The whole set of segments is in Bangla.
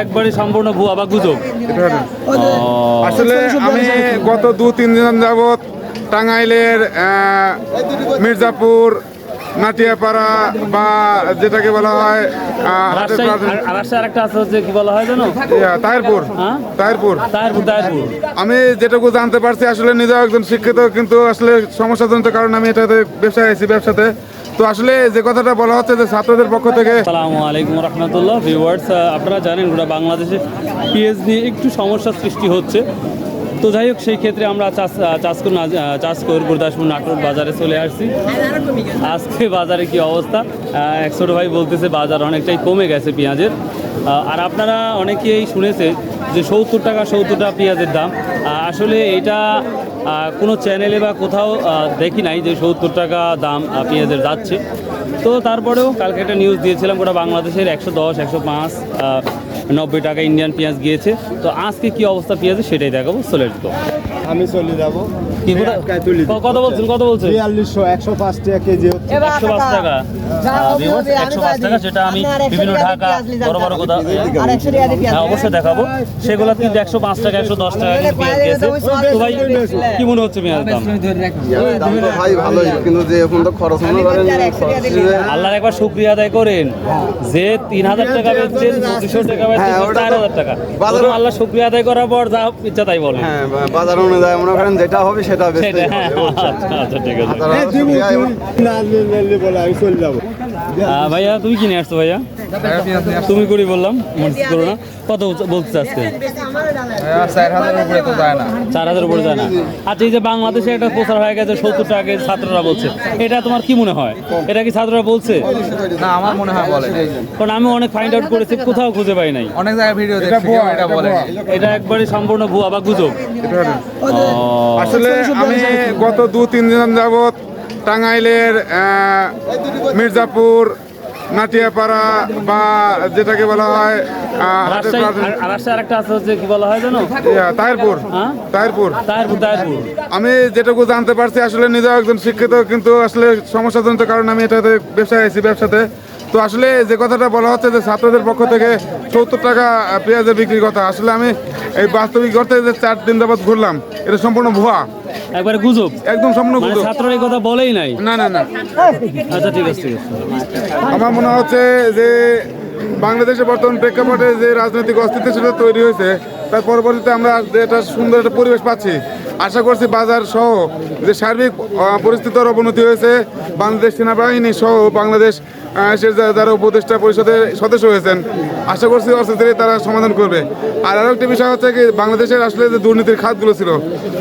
একবারে সম্পূর্ণ ভুয়া বা গুজব। আসলে আমি গত 2-3 দিন যাবত টাঙ্গাইলের মির্জাপুর, নাটিয়াপাড়া বা যেটাকে বলা হয় আরেকটা আছে হচ্ছে কি বলা হয় জানো, তাহিরপুর। আমি যেটুকু জানতে পারছি, আসলে নিজেও একজন শিক্ষিত, কিন্তু আসলে সমস্যাজনিত কারণে আমি এটাতে ব্যবসায় আছি, ব্যবসাতে। তো আসলে যে কথাটা বলা হচ্ছে যে ছাত্রদের পক্ষ থেকে। আসসালামু আলাইকুম রহমতুল্লাহ ভিউয়ার্স, আপনারা জানেন গোটা বাংলাদেশে পেঁয়াজ নিয়ে একটু সমস্যার সৃষ্টি হচ্ছে। তো যাই হোক, সেই ক্ষেত্রে আমরা চাষকর গুরদাসপুর নাটোর বাজারে চলে আসছি। আজকে বাজারে কি অবস্থা, এক ছোটো ভাই বলতেছে বাজার অনেকটাই কমে গেছে পেঁয়াজের। আর আপনারা অনেকেই শুনেছে যে 70 টাকা পেঁয়াজের দাম। আসলে এটা কোনো চ্যানেলে বা কোথাও দেখি নাই যে 70 টাকা দাম পেঁয়াজের যাচ্ছে। তো তারপরেও কালকে একটা নিউজ দিয়েছিলাম গোটা বাংলাদেশের 110, 105, 90 টাকা ইন্ডিয়ান পেঁয়াজ গিয়েছে। তো আজকে কি অবস্থা পেঁয়াজের সেটাই দেখাবো, চলে যেত। আমি চলে যাবো। কত বলছেন 4200, 105 টাকা কেজি হচ্ছে। 105 টাকা, 105 টাকা, যেটা আমি বিভিন্ন ঢাকা বড় বড় কোথাও অবশ্যই দেখাবো। সেগুলো কিন্তু 105 টাকা, 110 টাকা পেঁয়াজ গিয়েছে। তো ভাই কি মনে হচ্ছে পেঁয়াজ দাম? ভাই ভালোই, কিন্তু যে এখন তো খরচ আল্লাহর একবার শুকরিয়া আদায় করেন যে 3000 টাকা বেচছেন, 2500 টাকা বেচছেন, 4000 টাকা। আল্লাহ শুকরিয়া আদায় করার পর যা ইচ্ছা তাই বলেন। হ্যাঁ, বাজার অনুযায়ী মনে করেন যেটা হবে সেটা বেচতে হবে। আচ্ছা ঠিক আছে। চলে যাবো। ভাইয়া তুমি কিনে আসছো? ভাইয়া তুমি করি বললাম, মনে করো না। কত বলতে আজকে? 4000-এর উপরে তো যায় না। 4000 উপরে যায় না। আচ্ছা, এই যে বাংলাদেশে একটা প্রচার হয়ে গেছে 70 টাকা ছাত্ররা বলছে, এটা তোমার কি মনে হয়? এটা কি ছাত্ররা বলছে? না, আমার মনে হয় বলে। কারণ আমি অনেক ফাইন্ড আউট করেছি, কোথাও খুঁজে পাই নাই। অনেক জায়গায় ভিডিও দেখছি, এটা বলে। এটা একবারে সম্পূর্ণ ভুয়া বা গুজব। আসলে আমি গত 2-3 দিন যাবত টাঙ্গাইলের মির্জাপুর, নাটিয়াপাড়া বা যেটাকে বলা হয় আরেকটা আছে হচ্ছে কি বলা হয় জানো, তাহিরপুর। আমি যেটুকু জানতে পারছি, আসলে নিজেও একজন শিক্ষিত, কিন্তু আসলে সমস্যাজনিত কারণে আমি এটাতে ব্যবসায় আছি, ব্যবসাতে। তো আসলে যে কথাটা বলা হচ্ছে যে ছাত্রদের পক্ষ থেকে 70 টাকা পেঁয়াজের বিক্রির কথা, আসলে আমি এই বাস্তবিক অর্থে যে 4 দিন যাবত ঘুরলাম, এটা সম্পূর্ণ ভুয়া, একবারে গুজব, একদম সম্পূর্ণ গুজব। ছাত্ররা এই কথা বলেই নাই। না। আচ্ছা ঠিক আছে। আমার মনে হচ্ছে যে বাংলাদেশে বর্তমান প্রেক্ষাপটে যে রাজনৈতিক অস্থিতিশীলতা তৈরি হয়েছে, তার পরবর্তীতে আমরা যে একটা সুন্দর একটা পরিবেশ পাচ্ছি। আশা করছি বাজার সহ যে সার্বিক পরিস্থিতির অবনতি হয়েছে, বাংলাদেশ সেনাবাহিনী সহ বাংলাদেশ যারা উপদেষ্টা পরিষদের সদস্য হয়েছেন, আশা করছি অস্থিতির তারা সমাধান করবে। আর আরও একটি বিষয় হচ্ছে কি, বাংলাদেশের আসলে যে দুর্নীতির খাতগুলো ছিল,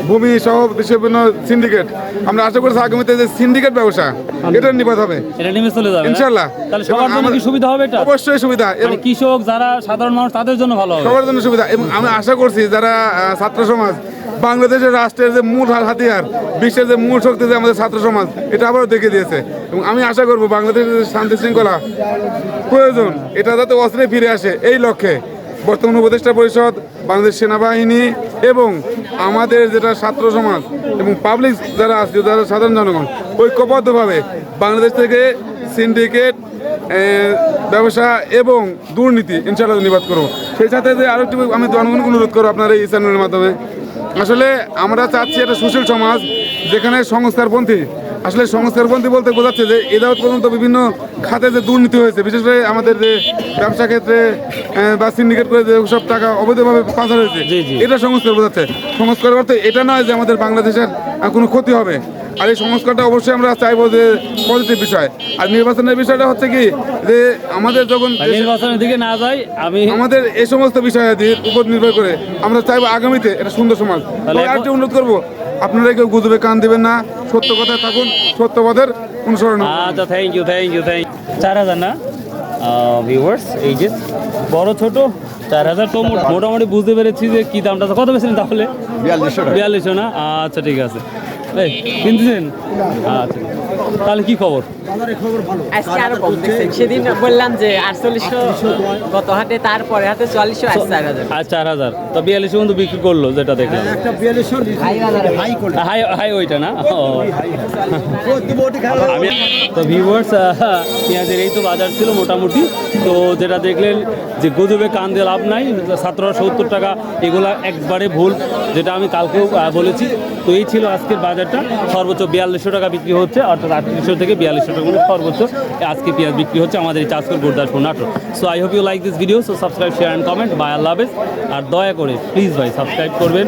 ভূমি সহ বিভিন্ন সিন্ডিকেট, আমরা আশা করছি আগামীতে যে সিন্ডিকেট ব্যবসা, এটা নিপাত হবে, এটা নেমে চলে যাবে ইনশাআল্লাহ। তাহলে সবার জন্য কি সুবিধা হবে? এটা অবশ্যই সুবিধা, এবং কৃষক যারা সাধারণ মানুষ তাদের জন্য ভালো হবে, সবার জন্য সুবিধা। এবং আমি আশা করছি যারা ছাত্র সমাজ, বাংলাদেশের রাষ্ট্রের যে মূল হাতিয়ার, বিশ্বের যে মূল শক্তি যে আমাদের ছাত্র সমাজ, এটা আবারও দেখে দিয়েছে। এবং আমি আশা করব বাংলাদেশের যে শান্তি শৃঙ্খলা প্রয়োজন, এটা যাতে অস্ত্রে ফিরে আসে, এই লক্ষ্যে বর্তমান উপদেষ্টা পরিষদ, বাংলাদেশ সেনাবাহিনী এবং আমাদের যেটা ছাত্র সমাজ এবং পাবলিক যারা আছে, যারা সাধারণ জনগণ, ঐক্যবদ্ধভাবে বাংলাদেশ থেকে সিন্ডিকেট ব্যবসা এবং দুর্নীতি ইনশাআল্লাহ নিবাদ করবো। সেই সাথে যে আরও একটু আমি জনগণকে অনুরোধ করবো আপনার এই চ্যানেলের মাধ্যমে, আসলে আমরা চাচ্ছি একটা সুশীল সমাজ, যেখানে সংস্কারপন্থী, আসলে সংস্কারপন্থী বলতে বোঝাচ্ছে যে এদাওত পর্যন্ত বিভিন্ন খাতে যে দুর্নীতি হয়েছে, বিশেষ করে আমাদের যে ব্যবসা ক্ষেত্রে বা সিন্ডিকেট করে যে সব টাকা অবৈধভাবে পাচার হয়েছে, এটা সংস্কার বোঝাচ্ছে। সংস্কার করতে এটা নয় যে আমাদের বাংলাদেশের কোনো ক্ষতি হবে। আর এই সংস্কারটা অবশ্যই আমরা চাইবো যে পজিটিভ বিষয়। আর নির্বাচনের বিষয়টা হচ্ছে কি, যে আমাদের যখন নির্বাচনের দিকে না যাই, আমাদের এই সমস্ত বিষয়াদির উপর নির্ভর করে আমরা চাইবো আগামীতে একটা সুন্দর সমাজ। আরেকটি অনুরোধ করবো, আপনারা কেউ গুজবে কান দিবেন না, সত্য কথায় থাকুন, সত্যবাদের অনুসরণ। আচ্ছা, থ্যাংক ইউ। 4000 না ভিউয়ার্স, এই যে বড় ছোট 4000 তো মোটামুটি বুঝতে পেরেছি যে কি দামটা। কত বেশি তাহলে? 4200 না? আচ্ছা ঠিক আছে। কিনতেছেন? আচ্ছা, তাহলে কি খবর? আজকে আরো কম দেখছেন। সেদিন বললাম যে 4800 গত হাটে, তারপরে হাতে 4400 আর 4000। আর 4000 তো 42 কিন্তু বিক্রি করলো যেটা দেখলাম। হাই হাই ওইটা না ও। আমি তো ভিউয়ার্স পেঁয়াজের এই তো বাজার ছিল মোটামুটি। তো যেটা দেখলেন যে গজবে কান দিয়ে লাভ নাই, 1770 টাকা এগুলা একবারে ভুল, যেটা আমি কালকেও বলেছি। তো এই ছিল আজকের বাজারটা। সর্বোচ্চ 4200 টাকা বিক্রি হচ্ছে, অর্থাৎ 3800 থেকে 4200 টাকা মানে সর্বোচ্চ আজকে পেঁয়াজ বিক্রি হচ্ছে আমাদের এই চাষকর Gurdaspur Natore. So I hope you like this video. So subscribe, share and comment. Bye, আল্লাহ হাফেজ। আর দয়া করে প্লিজ ভাই সাবস্ক্রাইব করবেন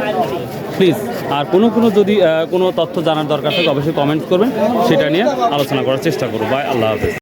প্লিজ। আর কোনো যদি কোনো তথ্য জানার দরকার থাকে অবশ্যই কমেন্টস করবেন, সেটা নিয়ে আলোচনা করার চেষ্টা করবো। বাই, আল্লাহ হাফেজ।